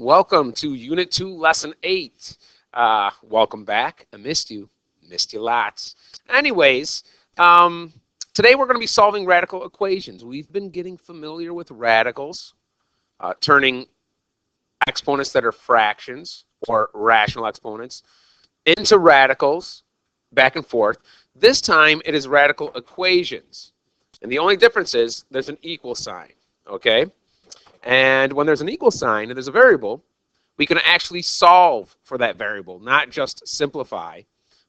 Welcome to Unit 2, Lesson 8. Welcome back. I missed you. Missed you lots. Anyways, today we're going to be solving radical equations. We've been getting familiar with radicals, turning exponents that are fractions or rational exponents into radicals, back and forth. This time it is radical equations. And the only difference is there's an equal sign, okay? And when there's an equal sign and there's a variable, we can actually solve for that variable, not just simplify,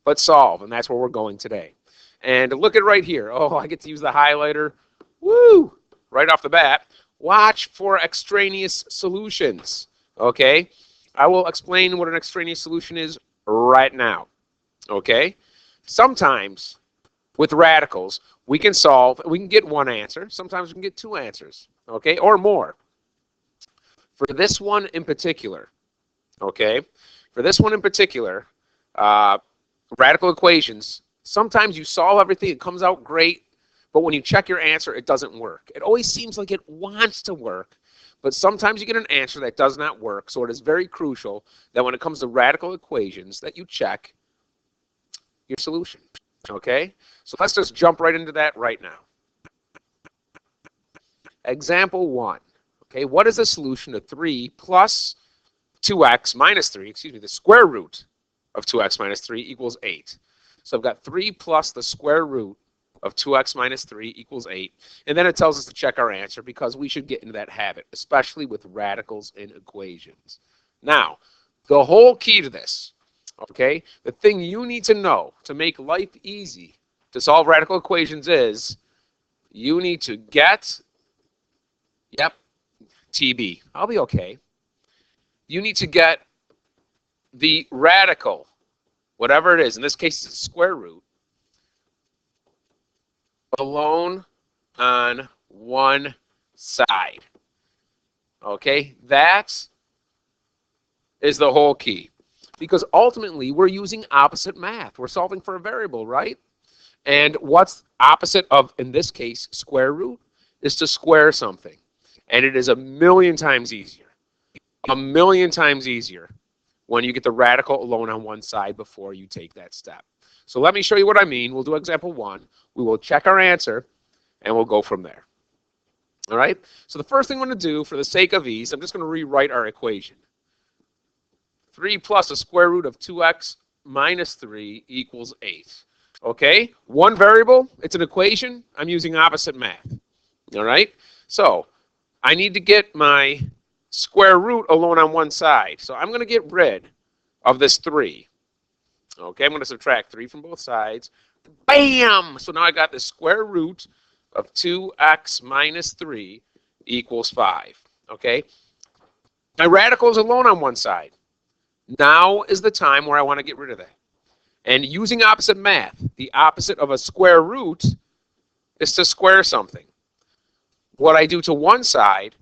but solve. And that's where we're going today. And look at right here. Oh, I get to use the highlighter. Woo! Right off the bat. Watch for extraneous solutions. Okay? I will explain what an extraneous solution is right now. Okay? Sometimes with radicals, we can solve, we can get one answer. Sometimes we can get two answers. Okay? Or more. For this one in particular, okay, radical equations, sometimes you solve everything, it comes out great, but when you check your answer, it doesn't work. It always seems like it wants to work, but sometimes you get an answer that does not work, so it is very crucial that when it comes to radical equations that you check your solution, okay? So let's just jump right into that right now. Example 1. Okay, what is the solution to 3 plus 2x minus 3, the square root of 2x minus 3 equals 8. So I've got 3 plus the square root of 2x minus 3 equals 8. And then it tells us to check our answer because we should get into that habit, especially with radicals in equations. Now, the whole key to this, okay, the thing you need to know to make life easy to solve radical equations is you need to get, TB. I'll be okay. You need to get the radical, whatever it is, in this case it's square root, alone on one side. Okay, that is the whole key. Because ultimately we're using opposite math. We're solving for a variable, right? And what's opposite of, in this case, square root, is to square something. And it is a million times easier when you get the radical alone on one side before you take that step. So let me show you what I mean. We'll do example 1. We will check our answer, and we'll go from there. All right? So the first thing I'm going to do, for the sake of ease, I'm just going to rewrite our equation. 3 plus the square root of 2x minus 3 equals 8. Okay? One variable, it's an equation. I'm using opposite math. All right? So I need to get my square root alone on one side. So I'm going to get rid of this 3. Okay, I'm going to subtract 3 from both sides. Bam! So now I got the square root of 2x minus 3 equals 5. Okay? My radical is alone on one side. Now is the time where I want to get rid of that. And using opposite math, the opposite of a square root is to square something. What I do to one side,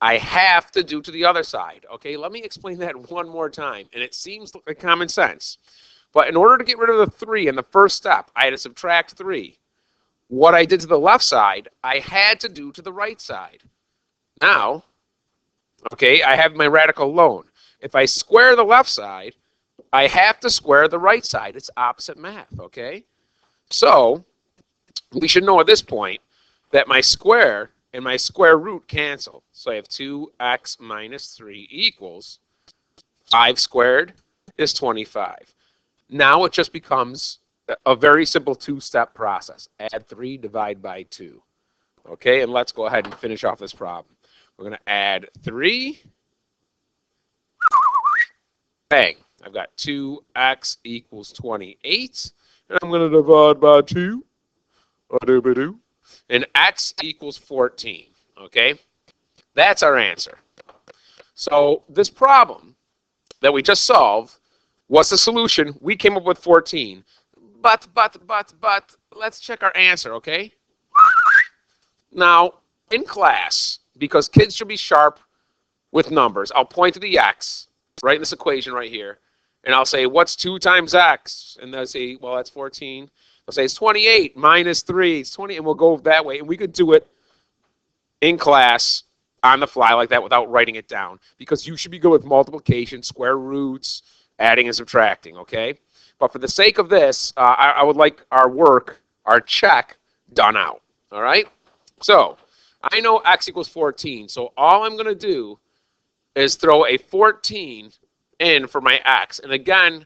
I have to do to the other side. Okay, let me explain that one more time. And it seems like common sense. But in order to get rid of the 3 in the first step, I had to subtract 3. What I did to the left side, I had to do to the right side. Now, okay, I have my radical alone. If I square the left side, I have to square the right side. It's opposite math, okay? So we should know at this point that my square and my square root cancel. So I have 2x minus 3 equals 5 squared is 25. Now it just becomes a very simple two-step process. Add 3, divide by 2. Okay, and let's go ahead and finish off this problem. We're going to add 3. Bang. I've got 2x equals 28. And I'm going to divide by 2. And x equals 14, okay? That's our answer. So this problem that we just solved was the solution. We came up with 14. But, let's check our answer, okay? Now, in class, because kids should be sharp with numbers, I'll point to the x, right in this equation right here, and I'll say, what's 2 times x? And they'll say, well, that's 14. I'll say it's 28 minus 3. It's 20, and we'll go that way. And we could do it in class on the fly like that without writing it down, because you should be good with multiplication, square roots, adding and subtracting, okay? But for the sake of this, I would like our work, our check, done out, all right? So I know x equals 14, so all I'm going to do is throw a 14 in for my x. And again,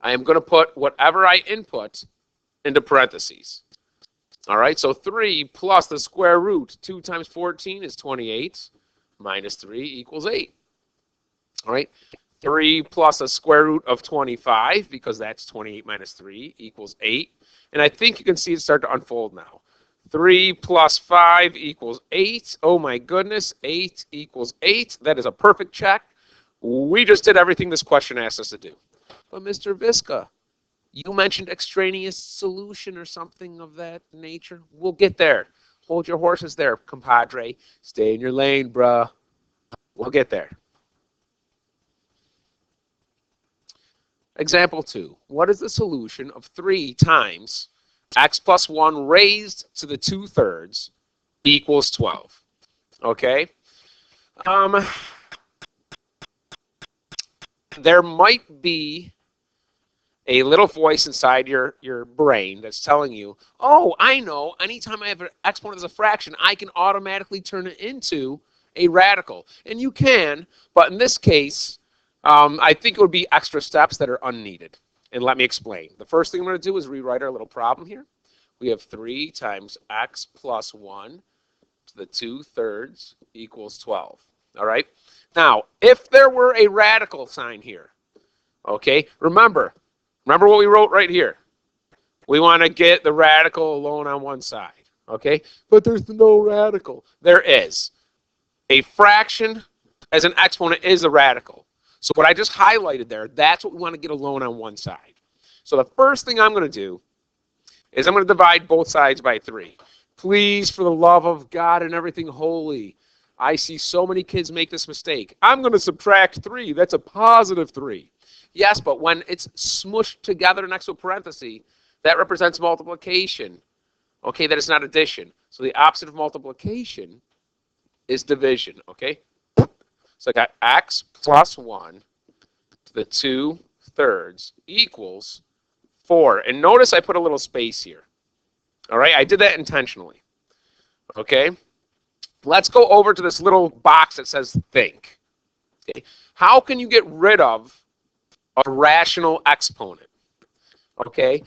I am going to put whatever I input into parentheses. All right, so 3 plus the square root, 2 times 14 is 28, minus 3 equals 8. All right, 3 plus the square root of 25, because that's 28 minus 3, equals 8. And I think you can see it start to unfold now. 3 plus 5 equals 8. Oh my goodness, 8 equals 8. That is a perfect check. We just did everything this question asked us to do. But Mr. Visca, you mentioned extraneous solution or something of that nature. We'll get there. Hold your horses there, compadre. Stay in your lane, bruh. We'll get there. Example 2. What is the solution of 3 times x plus 1 raised to the 2/3 equals 12? Okay. There might be a little voice inside your brain that's telling you, oh, I know, anytime I have an exponent as a fraction, I can automatically turn it into a radical. And you can, but in this case, I think it would be extra steps that are unneeded. And let me explain. The first thing I'm going to do is rewrite our little problem here. We have 3 times x plus 1 to the 2/3 equals 12. All right? Now, if there were a radical sign here, okay, remember what we wrote right here. We want to get the radical alone on one side, okay? But there's no radical. There is. A fraction as an exponent is a radical. So what I just highlighted there, that's what we want to get alone on one side. So the first thing I'm going to do is I'm going to divide both sides by 3. Please, for the love of God and everything holy, I see so many kids make this mistake. I'm going to subtract 3. That's a positive 3. Yes, but when it's smushed together next to a parenthesis, that represents multiplication. Okay, that is not addition. So the opposite of multiplication is division, okay? So I got x plus 1 to the 2/3 equals 4. And notice I put a little space here. All right, I did that intentionally. Okay, let's go over to this little box that says think. Okay, how can you get rid of a rational exponent? Okay,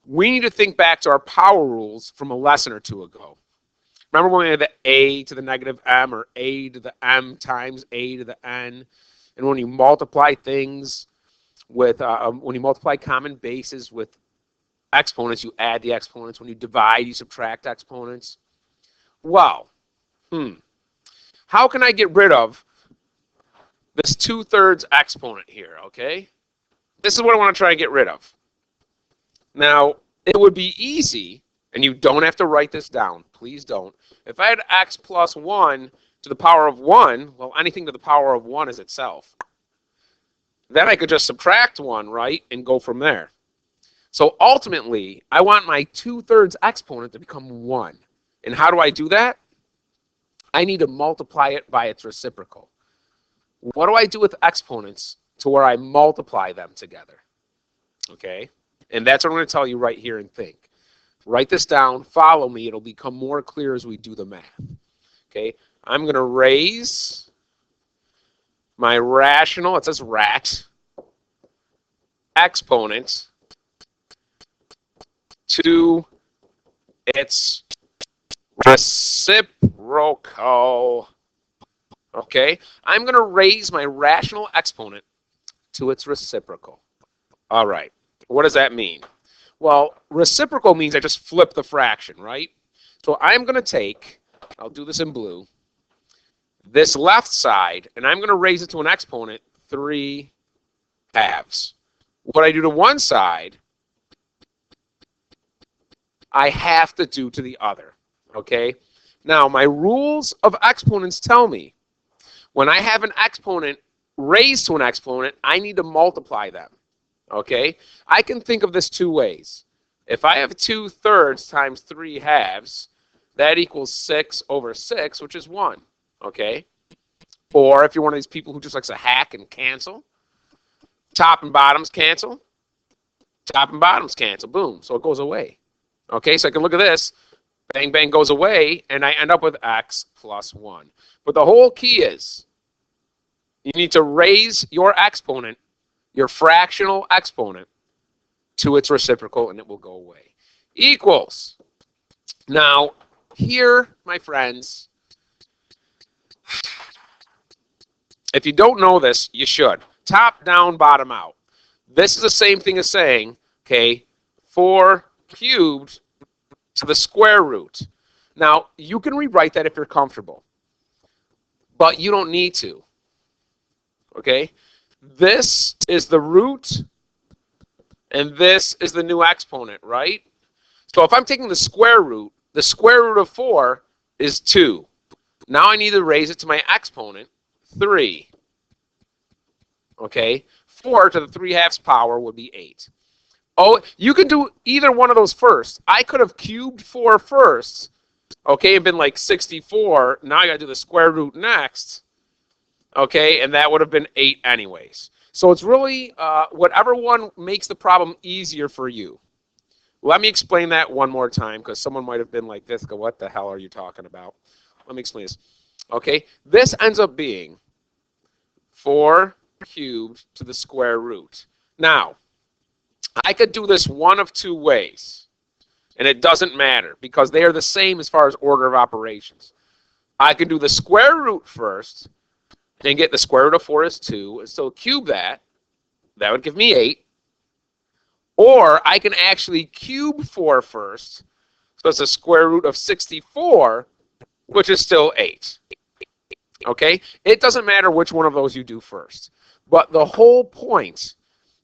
we need to think back to our power rules from a lesson or two ago. Remember when we had the a to the negative m, or a to the m times a to the n? And when you multiply things with, when you multiply common bases with exponents, you add the exponents. When you divide, you subtract exponents. Well, how can I get rid of this 2/3 exponent here, okay? This is what I want to try and get rid of. Now, it would be easy, and you don't have to write this down. Please don't. If I had x plus 1 to the power of 1, well, anything to the power of 1 is itself. Then I could just subtract 1, right, and go from there. So ultimately, I want my 2/3 exponent to become 1. And how do I do that? I need to multiply it by its reciprocal. What do I do with exponents to where I multiply them together? Okay? And that's what I'm going to tell you right here and think. Write this down. Follow me. It'll become more clear as we do the math. Okay? I'm going to raise my rational, it says rat, exponent to its reciprocal. Okay? I'm going to raise my rational exponent to its reciprocal. All right. What does that mean? Well, reciprocal means I just flip the fraction, right? So I'm going to take, I'll do this in blue, this left side, and I'm going to raise it to an exponent 3 halves. What I do to one side, I have to do to the other, okay? Now, my rules of exponents tell me when I have an exponent raised to an exponent, I need to multiply them, okay? I can think of this 2 ways. If I have 2/3 times 3 halves, that equals 6 over 6, which is 1, okay? Or if you're one of these people who just likes to hack and cancel, top and bottoms cancel, top and bottoms cancel, boom, so it goes away. Okay, so I can look at this, bang, bang goes away, and I end up with x plus 1. But the whole key is you need to raise your exponent, your fractional exponent, to its reciprocal, and it will go away. Equals. Now, here, my friends, if you don't know this, you should. Top down, bottom out. This is the same thing as saying, okay, 4 cubed to the square root. Now, you can rewrite that if you're comfortable, but you don't need to. Okay? This is the root, and this is the new exponent, right? So if I'm taking the square root of 4 is 2. Now I need to raise it to my exponent, 3. Okay? 4 to the 3/2 power would be 8. Oh, you can do either one of those first. I could have cubed 4 first, okay, and been like 64. Now I got to do the square root next, okay, and that would have been 8 anyways. So it's really whatever one makes the problem easier for you. Let me explain that one more time, because someone might have been like, Visca, what the hell are you talking about? Let me explain this. Okay, this ends up being 4 cubed to the square root. Now, I could do this one of two ways, and it doesn't matter, because they are the same as far as order of operations. I could do the square root first, and get the square root of 4 is 2, and so cube that. That would give me 8. Or I can actually cube 4 first, so it's the square root of 64, which is still 8. Okay? It doesn't matter which one of those you do first. But the whole point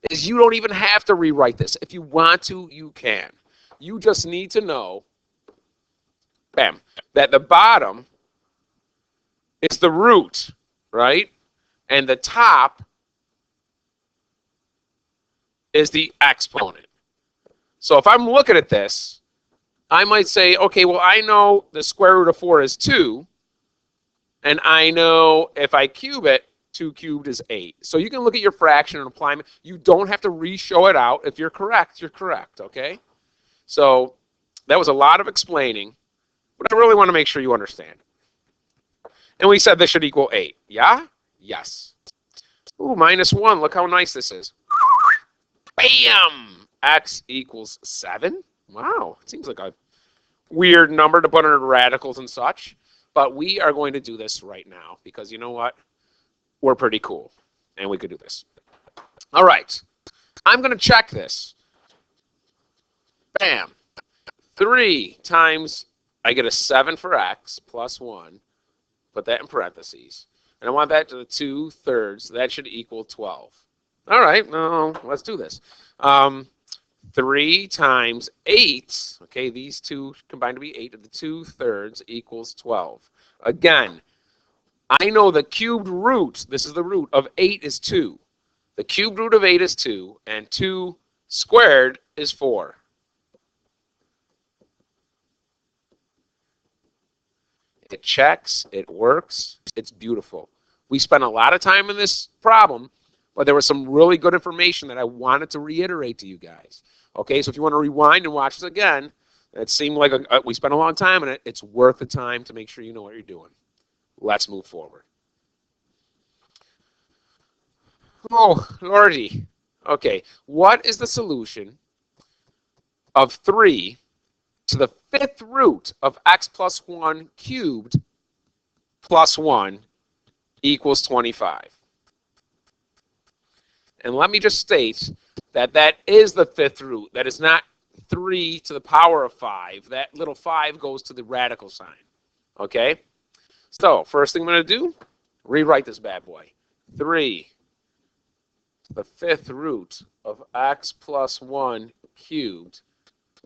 is you don't even have to rewrite this. If you want to, you can. You just need to know, bam, that the bottom is the root, right? And the top is the exponent. So if I'm looking at this, I might say, okay, well, I know the square root of 4 is 2, and I know if I cube it, 2 cubed is 8. So you can look at your fraction and apply it. You don't have to re-show it out. If you're correct, you're correct, okay? So that was a lot of explaining, but I really want to make sure you understand. And we said this should equal 8. Yeah? Yes. Ooh, -1. Look how nice this is. Bam! X equals 7. Wow, it seems like a weird number to put under radicals and such. But we are going to do this right now because you know what? We're pretty cool, and we could do this. All right. I'm going to check this. Bam. 3 times, I get a 7 for x plus 1. Put that in parentheses. And I want that to the 2/3. That should equal 12. All right, no, let's do this. 3 times 8, okay, these two combined to be 8 to the 2/3 equals 12. Again, I know the cubed root, this is the root of 8 is 2. The cubed root of 8 is 2, and 2 squared is 4. It checks, it works, it's beautiful. We spent a lot of time in this problem, but there was some really good information that I wanted to reiterate to you guys. Okay, so if you want to rewind and watch this again, it seemed like we spent a long time in it. It's worth the time to make sure you know what you're doing. Let's move forward. Oh, Lordy. Okay, what is the solution of 3 to the 5th root of x plus 1 cubed plus 1 equals 25? And let me just state that that is the 5th root. That is not 3 to the power of 5. That little 5 goes to the radical sign. Okay? So, first thing I'm going to do, rewrite this bad boy. 3 to the 5th root of x plus 1 cubed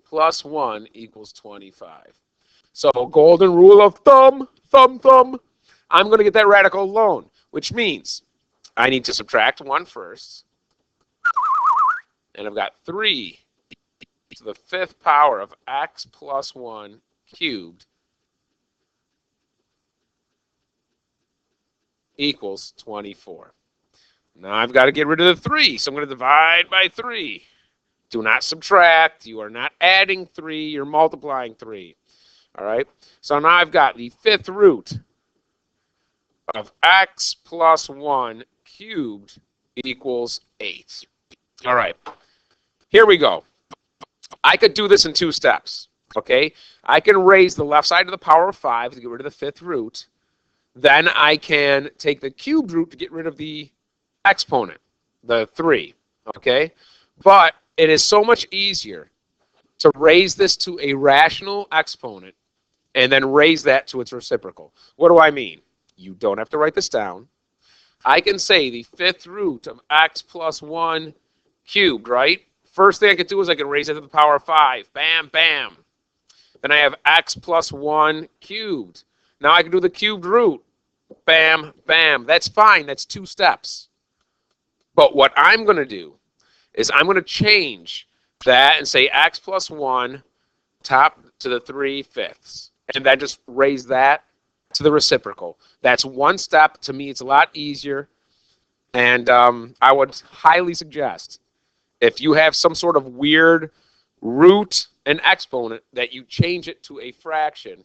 plus 1 equals 25. So, golden rule of thumb, I'm going to get that radical alone, which means I need to subtract 1 first. And I've got 3 to the 5th power of x plus 1 cubed equals 24. Now I've got to get rid of the 3, so I'm going to divide by 3. Do not subtract. You are not adding 3. You're multiplying 3. All right? So now I've got the 5th root of x plus 1 cubed equals 8. All right. Here we go. I could do this in 2 steps. Okay? I can raise the left side to the power of 5 to get rid of the 5th root. Then I can take the cubed root to get rid of the exponent, the 3. Okay? But it is so much easier to raise this to a rational exponent and then raise that to its reciprocal. What do I mean? You don't have to write this down. I can say the 5th root of x plus 1 cubed, right? First thing I could do is I can raise it to the power of 5. Bam, bam. Then I have x plus 1 cubed. Now I can do the cubed root. Bam, bam. That's fine. That's 2 steps. But what I'm going to do is I'm going to change that and say x plus 1 top to the 3/5. And then just raise that to the reciprocal. That's 1 step. To me, it's a lot easier. And I would highly suggest if you have some sort of weird root and exponent that you change it to a fraction,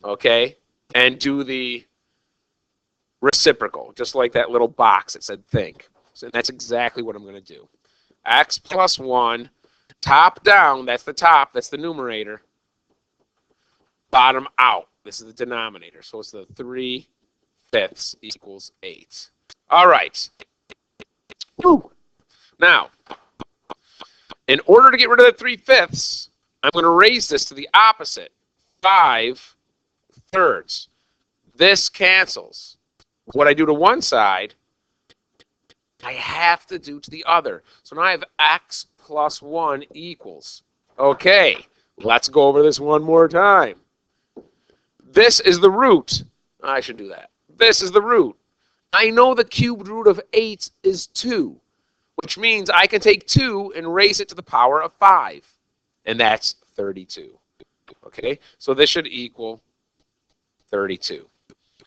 okay, and do the reciprocal, just like that little box that said think. So that's exactly what I'm going to do. X plus 1, top down, that's the top, that's the numerator. Bottom out, this is the denominator. So it's the 3/5 equals 8. All right. Woo. Now, in order to get rid of the 3/5, I'm going to raise this to the opposite, 5/3. This cancels. What I do to one side, I have to do to the other. So now I have x plus 1 equals. Okay, let's go over this one more time. This is the root. I should do that. This is the root. I know the cubed root of 8 is 2, which means I can take 2 and raise it to the power of 5. And that's 32. Okay, so this should equal 32.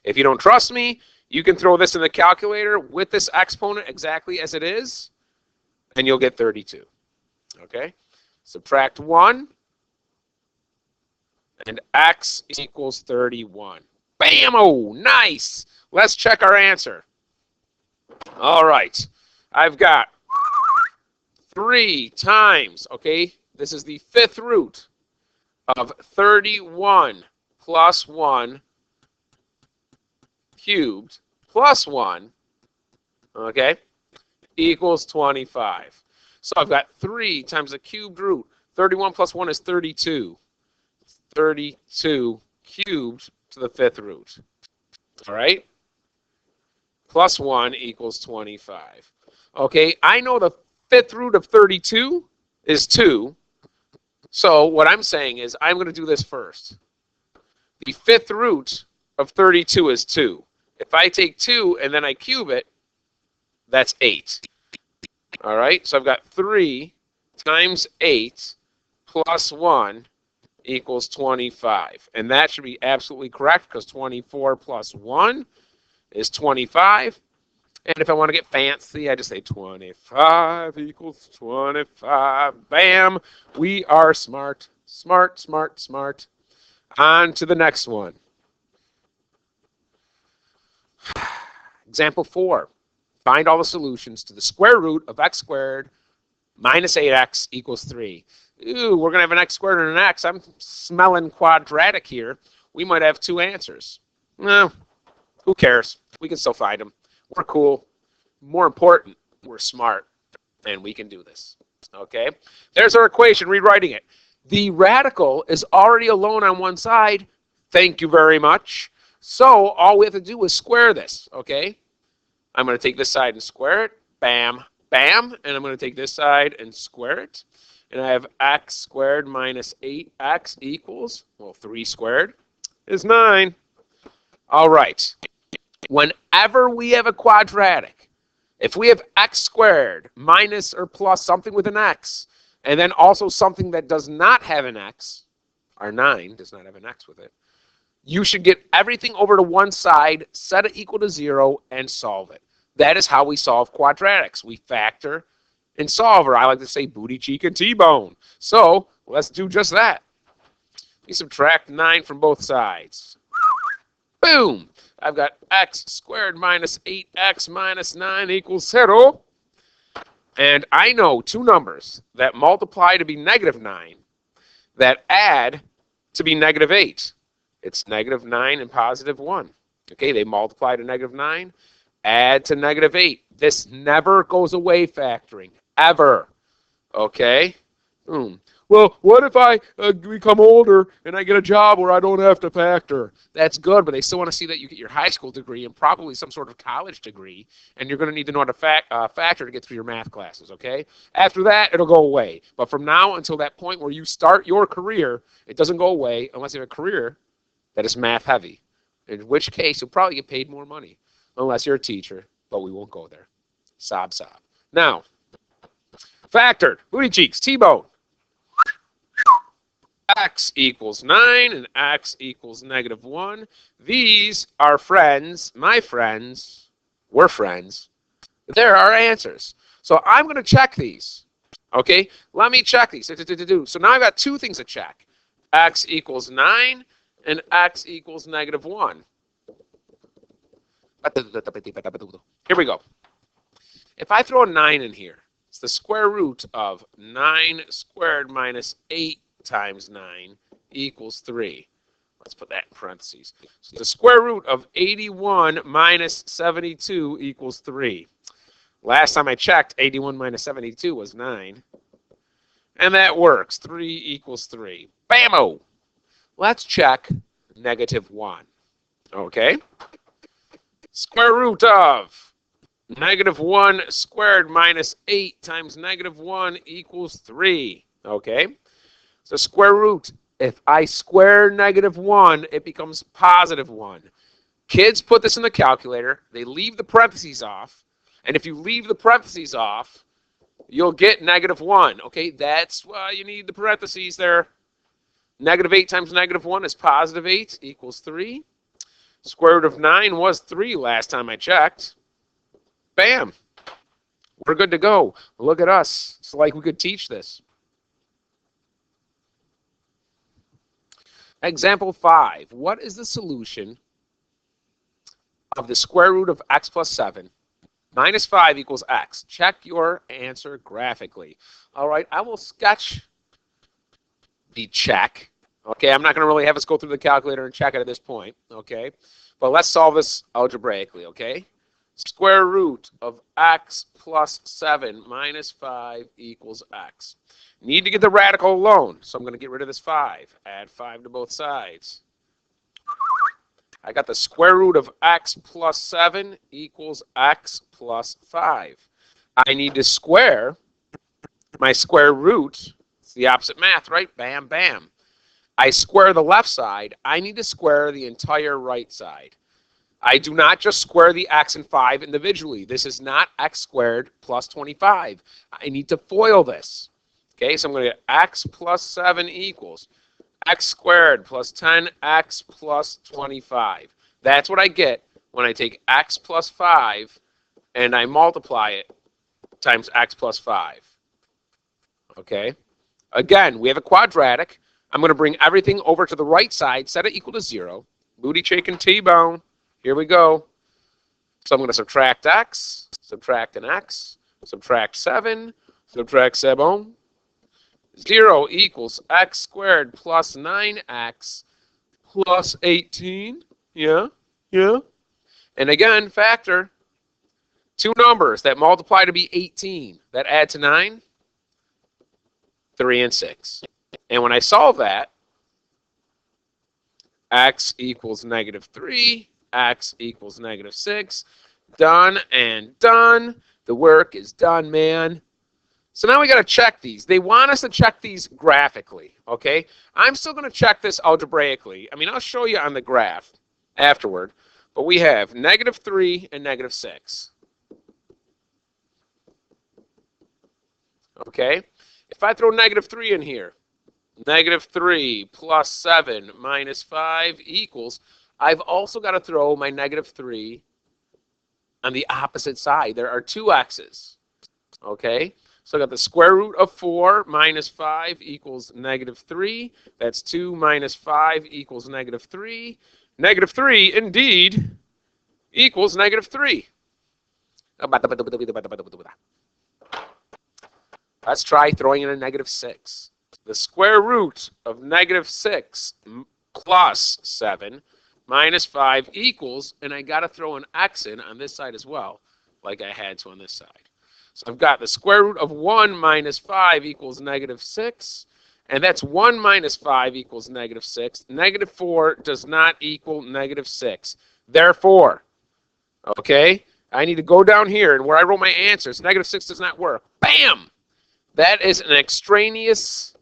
If you don't trust me, you can throw this in the calculator with this exponent exactly as it is, and you'll get 32. Okay, subtract 1, and x equals 31. Bam-o! Nice! Let's check our answer. All right, I've got 3 times, okay, this is the 5th root of 31 plus 1 cubed plus 1, okay, equals 25. So I've got 3 times the cubed root. 31 plus 1 is 32. 32 cubed to the 5th root. All right? Plus 1 equals 25. Okay, I know the 5th root of 32 is 2. So what I'm saying is I'm going to do this first. The 5th root of 32 is 2. If I take 2 and then I cube it, that's 8. All right, so I've got 3 times 8 plus 1 equals 25. And that should be absolutely correct because 24 plus 1 is 25. And if I want to get fancy, I just say 25 equals 25. Bam! We are smart. Smart, smart, smart. On to the next one. Example 4. Find all the solutions to the square root of x squared minus 8x equals 3. Ooh, we're going to have an x squared and an x. I'm smelling quadratic here. We might have 2 answers. No, who cares? We can still find them. We're cool. More important, we're smart, and we can do this. Okay? There's our equation, rewriting it. The radical is already alone on one side. Thank you very much. So all we have to do is square this, okay? I'm going to take this side and square it. Bam, bam. And I'm going to take this side and square it. And I have x squared minus 8x equals, well, 3 squared is 9. All right. Whenever we have a quadratic, if we have x squared minus or plus something with an x, and then also something that does not have an x, our 9 does not have an x with it, you should get everything over to one side, set it equal to 0, and solve it. That is how we solve quadratics. We factor and solve, or I like to say booty cheek and T-bone. So let's do just that. We subtract 9 from both sides. Boom! I've got x squared minus 8x minus 9 equals 0. And I know two numbers that multiply to be negative 9 that add to be negative 8. It's negative 9 and positive 1. Okay, they multiply to negative 9, add to negative 8. This never goes away factoring, ever. Okay? Well, what if I become older and I get a job where I don't have to factor? That's good, but they still want to see that you get your high school degree and probably some sort of college degree, and you're going to need to know how to factor to get through your math classes, okay? After that, it'll go away. But from now until that point where you start your career, it doesn't go away unless you have a career that is math heavy, in which case you'll probably get paid more money, unless you're a teacher, but we won't go there. Sob, sob. Now, factored, booty cheeks, T-bone. X equals 9 and x equals negative 1. These are friends, my friends, we're friends. There are answers. So I'm going to check these. Okay, let me check these. So now I've got two things to check. X equals 9 and x equals negative 1. Here we go. If I throw a 9 in here, it's the square root of 9 squared minus 8 times 9 equals 3. Let's put that in parentheses. So the square root of 81 minus 72 equals 3. Last time I checked, 81 minus 72 was 9. And that works. 3 equals 3. Bam-o! Let's check negative 1. Okay? Square root of negative 1 squared minus 8 times negative 1 equals 3. Okay? So square root, if I square negative 1, it becomes positive 1. Kids put this in the calculator. They leave the parentheses off. And if you leave the parentheses off, you'll get negative 1. Okay, that's why you need the parentheses there. Negative 8 times negative 1 is positive 8 equals 3. Square root of 9 was 3 last time I checked. Bam. We're good to go. Look at us. It's like we could teach this. Example 5. What is the solution of the square root of x plus 7 minus 5 equals x? Check your answer graphically. All right, I will sketch the check. Okay, I'm not going to really have us go through the calculator and check it at this point. Okay, but let's solve this algebraically. Okay, square root of x plus 7 minus 5 equals x. Need to get the radical alone, so I'm going to get rid of this 5. Add 5 to both sides. I got the square root of x plus 7 equals x plus 5. I need to square my square root. It's the opposite math, right? Bam, bam. I square the left side. I need to square the entire right side. I do not just square the x and 5 individually. This is not x squared plus 25. I need to FOIL this. Okay, so I'm going to get x plus 7 equals x squared plus 10x plus 25. That's what I get when I take x plus 5 and I multiply it times x plus 5. Okay, again, we have a quadratic. I'm going to bring everything over to the right side, set it equal to 0. Booty cheek and T-bone. Here we go. So I'm going to subtract x, subtract an x, subtract 7, subtract 7. 0 equals x squared plus 9x plus 18. Yeah. And again, factor two numbers that multiply to be 18 that add to 9, 3 and 6. And when I solve that, x equals negative 3, x equals negative 6. Done and done. The work is done, man. So now we got to check these. They want us to check these graphically, okay? I'm still going to check this algebraically. I mean, I'll show you on the graph afterward. But we have negative 3 and negative 6. Okay? If I throw negative 3 in here, negative 3 plus 7 minus 5 equals, I've also got to throw my negative 3 on the opposite side. There are two x's, okay? So I got the square root of 4 minus 5 equals negative 3. That's 2 minus 5 equals negative 3. Negative 3, indeed, equals negative 3. Let's try throwing in a negative 6. The square root of negative 6 plus 7 minus 5 equals, and I got to throw an x in on this side as well, like I had to on this side. So I've got the square root of 1 minus 5 equals negative 6, and that's 1 minus 5 equals negative 6. Negative 4 does not equal negative 6. Therefore, okay, I need to go down here, and where I wrote my answers, negative 6 does not work. Bam! That is an extraneous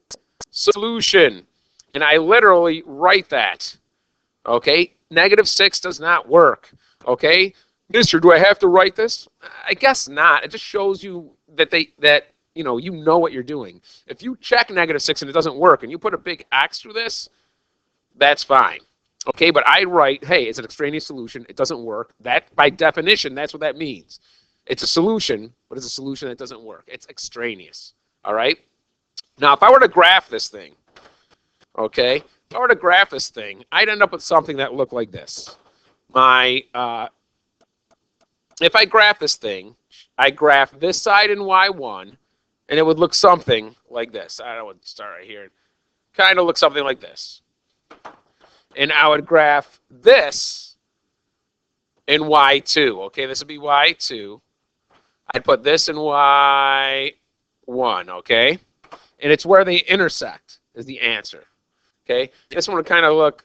solution, and I literally write that. Okay, negative 6 does not work. Okay, Mister, do I have to write this? I guess not. It just shows you that you know what you're doing. If you check negative 6 and it doesn't work, and you put a big X through this, that's fine. Okay, but I write, hey, it's an extraneous solution. It doesn't work. That, by definition, that's what that means. It's a solution, but it's a solution that doesn't work. It's extraneous. All right. Now, if I were to graph this thing, okay, if I were to graph this thing, I'd end up with something that looked like this. If I graph this thing, I graph this side in y1, and it would look something like this. I would start right here. Kind of look something like this. And I would graph this in y2. Okay, this would be y2. I'd put this in y1, okay? And it's where they intersect is the answer. Okay, this one would kind of look,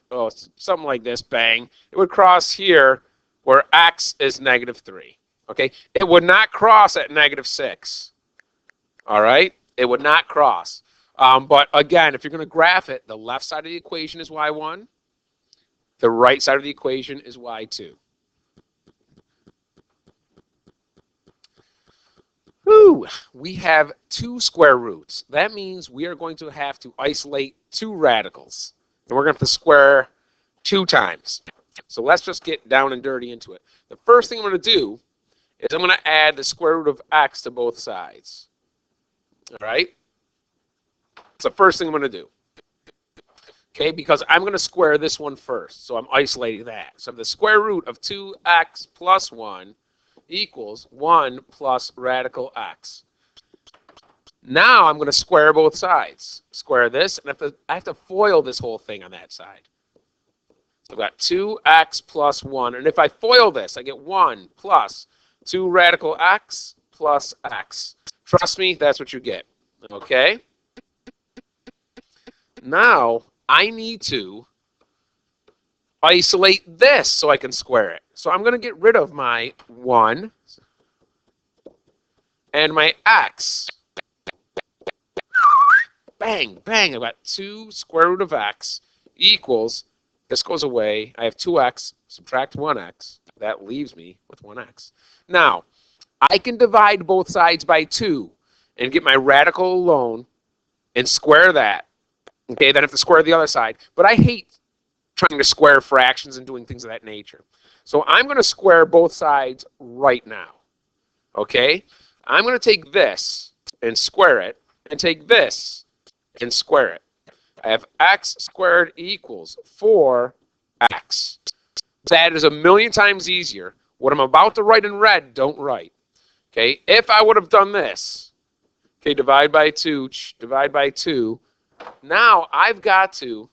something like this, bang. It would cross here where x is negative 3. Okay, it would not cross at negative 6. All right, it would not cross. But again, if you're going to graph it, the left side of the equation is y1. The right side of the equation is y2. Whew, we have two square roots. That means we are going to have to isolate two radicals. And we're going to have to square 2 times. So let's just get down and dirty into it. The first thing I'm going to do is I'm going to add the square root of x to both sides. All right? It's the first thing I'm going to do. Okay, because I'm going to square this one first. So I'm isolating that. So the square root of 2x plus 1 equals 1 plus radical x. Now I'm going to square both sides. Square this, and I have to FOIL this whole thing on that side. So I've got 2x plus 1, and if I FOIL this, I get 1 plus 2 radical x plus x. Trust me, that's what you get. Okay? Now I need to isolate this so I can square it. So I'm going to get rid of my 1 and my x. Bang, bang. I've got 2 square root of x equals, this goes away. I have 2x, subtract 1x. That leaves me with 1x. Now, I can divide both sides by 2 and get my radical alone and square that. Okay, then I have to square the other side. But I hate trying to square fractions and doing things of that nature. So I'm going to square both sides right now. Okay? I'm going to take this and square it, and take this and square it. I have x squared equals 4x. That is a million times easier. What I'm about to write in red, don't write. Okay? If I would have done this, okay, divide by 2, divide by 2, now I've got to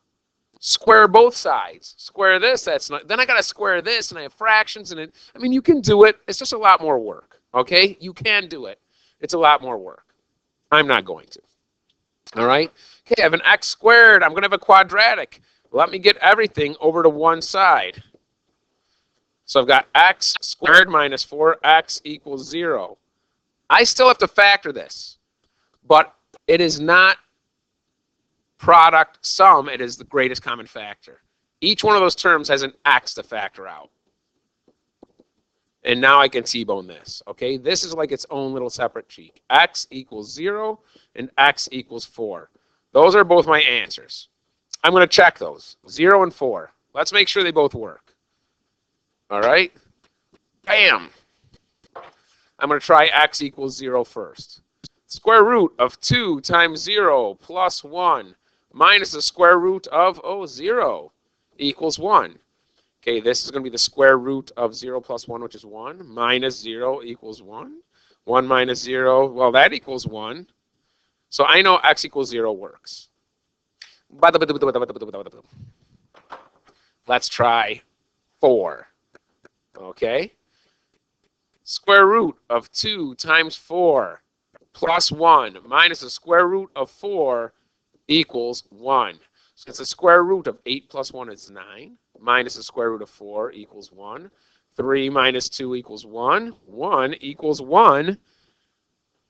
square both sides. Square this, that's not, then I got to square this, and I have fractions in it. I mean, you can do it. It's just a lot more work. Okay? You can do it. It's a lot more work. I'm not going to. All right? Okay, I have an x squared. I'm going to have a quadratic. Let me get everything over to one side. So I've got x squared minus 4x equals 0. I still have to factor this, but it is not product sum. It is the greatest common factor. Each one of those terms has an x to factor out. And now I can T-bone this. Okay, this is like its own little separate cheek. X equals 0 and x equals 4. Those are both my answers. I'm going to check those. 0 and 4. Let's make sure they both work. All right? Bam! I'm going to try x equals 0 first. Square root of 2 times 0 plus 1 minus the square root of 0 equals 1. Okay, this is going to be the square root of 0 plus 1, which is 1, minus 0 equals 1. 1 minus 0, well, that equals 1. So I know x equals 0 works. Let's try 4. Okay? Square root of 2 times 4 plus 1 minus the square root of 4 equals 1. So it's the square root of 8 plus 1 is 9, minus the square root of 4 equals 1. 3 minus 2 equals 1. 1 equals 1.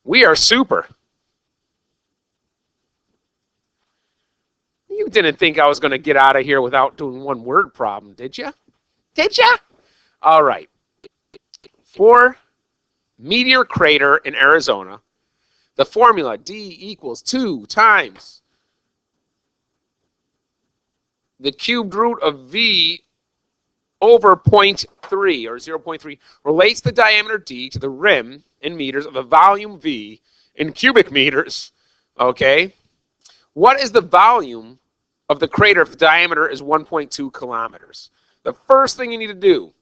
We are super. You didn't think I was going to get out of here without doing one word problem, did you? Did you? All right. For meteor crater in Arizona, the formula D equals 2 times the cubed root of V over 0.3 or 0.3 relates the diameter D to the rim in meters of the volume V in cubic meters. Okay. What is the volume of the crater if the diameter is 1.2 kilometers? The first thing you need to do,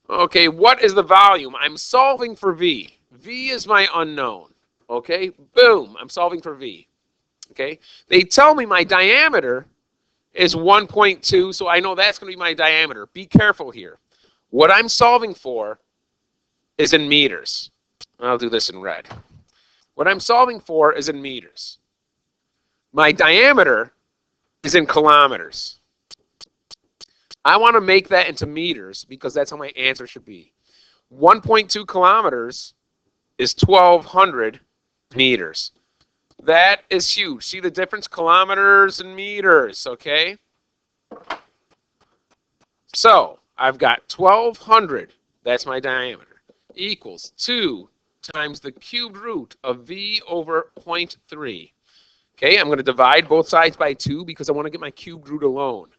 okay, what is the volume? I'm solving for V. V is my unknown. Okay, boom, I'm solving for V. Okay, they tell me my diameter is 1.2, so I know that's going to be my diameter. Be careful here. What I'm solving for is in meters. I'll do this in red. What I'm solving for is in meters. My diameter is in kilometers. I want to make that into meters because that's how my answer should be. 1.2 kilometers is 1,200 meters. That is huge. See the difference? Kilometers and meters, okay? So I've got 1,200, that's my diameter, equals 2 times the cubed root of V over 0.3. Okay, I'm going to divide both sides by 2 because I want to get my cubed root alone.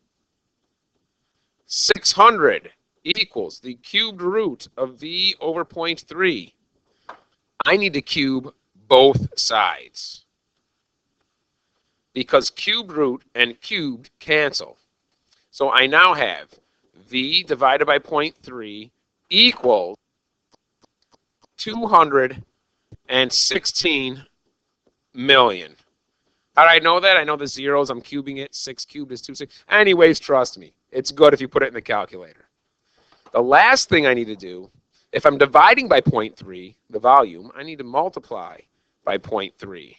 600 equals the cubed root of V over 0.3. I need to cube both sides because cubed root and cubed cancel. So I now have V divided by 0.3 equals 216 million. How do I know that? I know the zeros. I'm cubing it. 6 cubed is 260. Anyways, trust me. It's good if you put it in the calculator. The last thing I need to do, if I'm dividing by 0.3, the volume, I need to multiply by 0.3.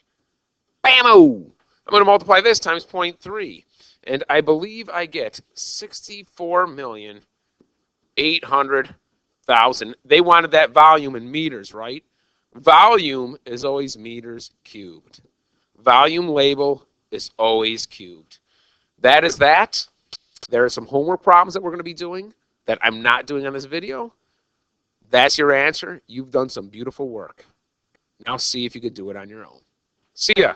Bam-o! I'm going to multiply this times 0.3. And I believe I get 64,800,000. They wanted that volume in meters, right? Volume is always meters cubed. Volume label is always cubed. That is that. There are some homework problems that we're going to be doing that I'm not doing on this video. That's your answer. You've done some beautiful work. Now see if you could do it on your own. See ya.